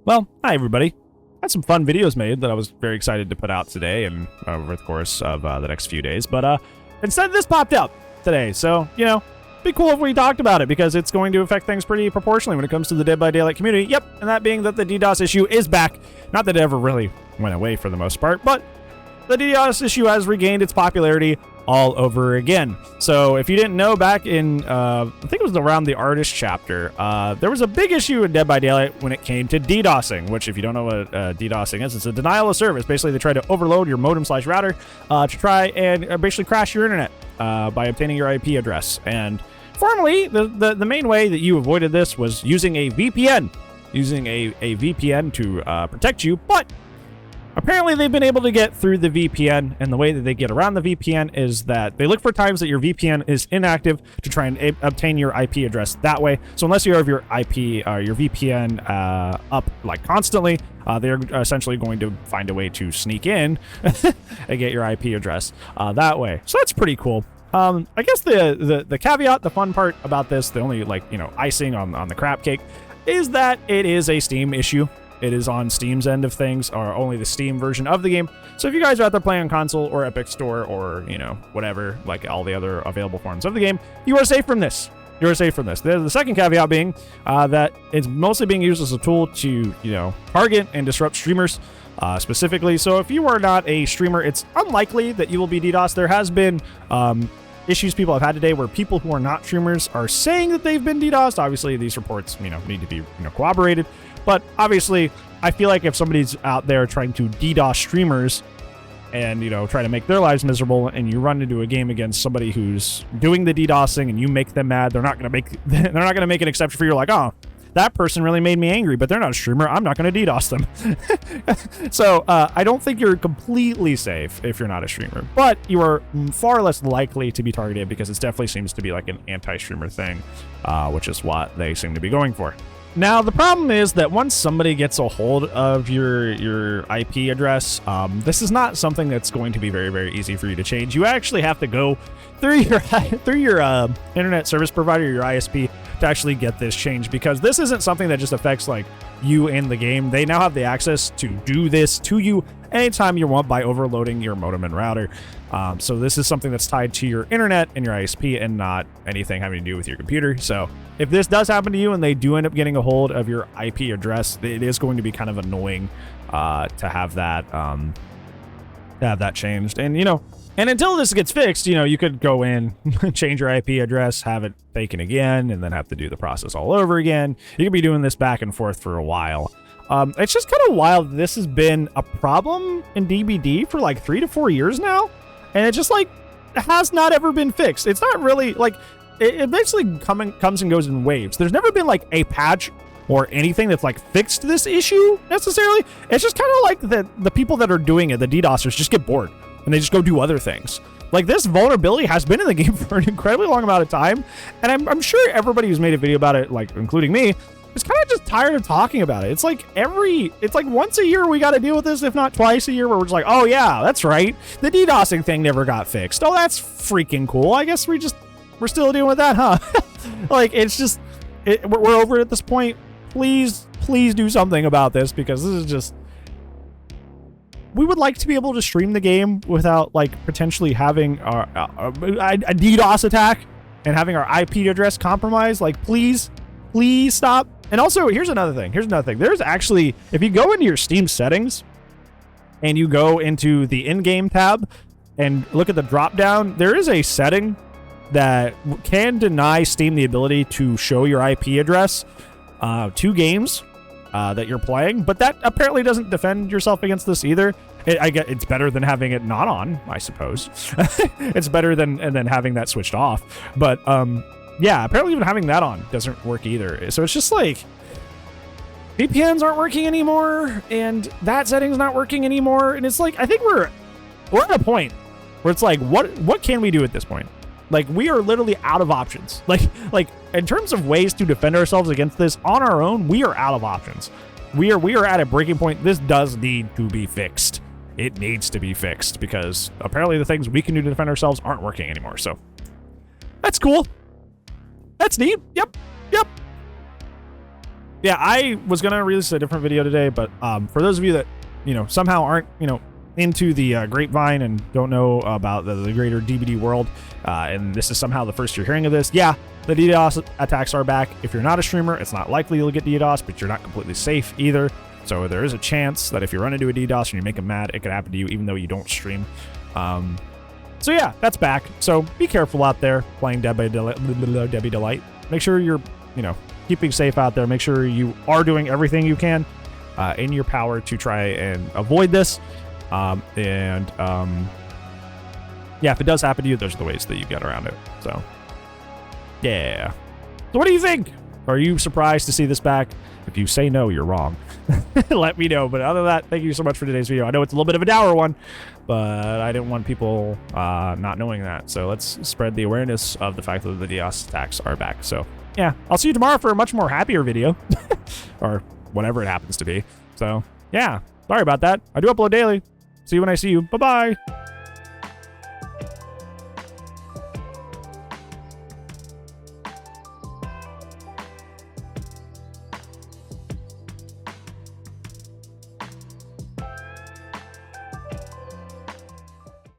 Well, hi everybody. Had some fun videos made that I was very excited to put out today and over the course of the next few days. But instead this popped up today. So, you know, be cool if we talked about it because it's going to affect things pretty proportionally when it comes to the Dead by Daylight community. Yep, and that being that the DDoS issue is back. Not that it ever really went away for the most part, but the DDoS issue has regained its popularity all over again. So if you didn't know, back in, I think it was around the artist chapter, there was a big issue in Dead by Daylight when it came to DDoSing, which if you don't know what DDoSing is, it's a denial of service. Basically, they try to overload your modem/router to try and basically crash your internet by obtaining your IP address. And formerly, the main way that you avoided this was using a VPN. Using a VPN to protect you, but apparently they've been able to get through the VPN, and the way that they get around the VPN is that they look for times that your VPN is inactive to try and obtain your IP address that way. So unless you have your your VPN up like constantly, they're essentially going to find a way to sneak in and get your IP address that way. So that's pretty cool. I guess the caveat, the fun part about this, the only icing on the crap cake, is that it is a Steam issue. It is on Steam's end of things, or only the Steam version of the game. So if you guys are out there playing on console or Epic Store or, whatever, like all the other available forms of the game, you are safe from this. You are safe from this. The second caveat being that it's mostly being used as a tool to, target and disrupt streamers specifically. So if you are not a streamer, it's unlikely that you will be DDoS. There has been issues people have had today where people who are not streamers are saying that they've been DDoSed. Obviously, these reports, need to be corroborated. But obviously, I feel like if somebody's out there trying to DDoS streamers and, try to make their lives miserable, and you run into a game against somebody who's doing the DDoSing and you make them mad, they're not going to make an exception for you. Like, oh, that person really made me angry, but they're not a streamer. I'm not going to DDoS them. So I don't think you're completely safe if you're not a streamer, but you are far less likely to be targeted because it definitely seems to be like an anti-streamer thing, which is what they seem to be going for. Now, the problem is that once somebody gets a hold of your IP address, this is not something that's going to be very, very easy for you to change. You actually have to go through your internet service provider, your ISP, to actually get this changed, because this isn't something that just affects like you in the game. They now have the access to do this to you anytime you want by overloading your modem and router. So this is something that's tied to your internet and your ISP and not anything having to do with your computer. So if this does happen to you and they do end up getting a hold of your IP address, it is going to be kind of annoying to have that changed. And and until this gets fixed, you could go in, change your IP address, have it taken again, and then have to do the process all over again. You could be doing this back and forth for a while. It's just kind of wild. This has been a problem in DBD for like 3 to 4 years now, and it just like has not ever been fixed. It's not really like it basically comes and goes in waves. There's never been like a patch or anything that's like fixed this issue necessarily. It's just kind of like the people that are doing it, the DDoSers, just get bored and they just go do other things. Like, this vulnerability has been in the game for an incredibly long amount of time, and I'm sure everybody who's made a video about it, like including me, is kind of just tired of talking about it. It's like once a year we got to deal with this, if not twice a year, where we're just like, oh yeah, that's right, the DDoSing thing never got fixed. Oh, that's freaking cool. I guess we're still dealing with that, huh? Like, it's just we're over it at this point. Please do something about this, because this is just. We would like to be able to stream the game without like potentially having a DDoS attack and having our IP address compromised. Like, please stop. And also, here's another thing. There's actually, if you go into your Steam settings and you go into the in-game tab and look at the drop down, there is a setting that can deny Steam the ability to show your IP address to games that you're playing, but that apparently doesn't defend yourself against this either. I get it's better than having it not on, I suppose. It's better than having that switched off. But yeah, apparently even having that on doesn't work either. So it's just like VPNs aren't working anymore, and that setting's not working anymore. And it's like, I think we're at a point where it's like, what can we do at this point? Like, we are literally out of options. Like in terms of ways to defend ourselves against this on our own, we are out of options. We are at a breaking point. This does need to be fixed. It needs to be fixed, because apparently the things we can do to defend ourselves aren't working anymore. So that's cool. That's neat. Yep. yeah, I was gonna release a different video today, but for those of you that somehow aren't into the grapevine and don't know about the greater DBD world, and this is somehow the first you're hearing of this, yeah, the DDoS attacks are back. If you're not a streamer, it's not likely you'll get DDoS, but you're not completely safe either. So there is a chance that if you run into a DDoS and you make them mad, it could happen to you even though you don't stream. So yeah, that's back. So be careful out there playing Debbie Delight. Make sure you're, keeping safe out there. Make sure you are doing everything you can in your power to try and avoid this. Yeah, if it does happen to you, those are the ways that you get around it. So yeah. So what do you think? Are you surprised to see this back? If you say no, you're wrong. Let me know. But other than that, thank you so much for today's video. I know it's a little bit of a dour one, but I didn't want people not knowing that. So let's spread the awareness of the fact that the DDoS attacks are back. So yeah, I'll see you tomorrow for a much more happier video or whatever it happens to be. So yeah, sorry about that. I do upload daily. See you when I see you. Bye-bye.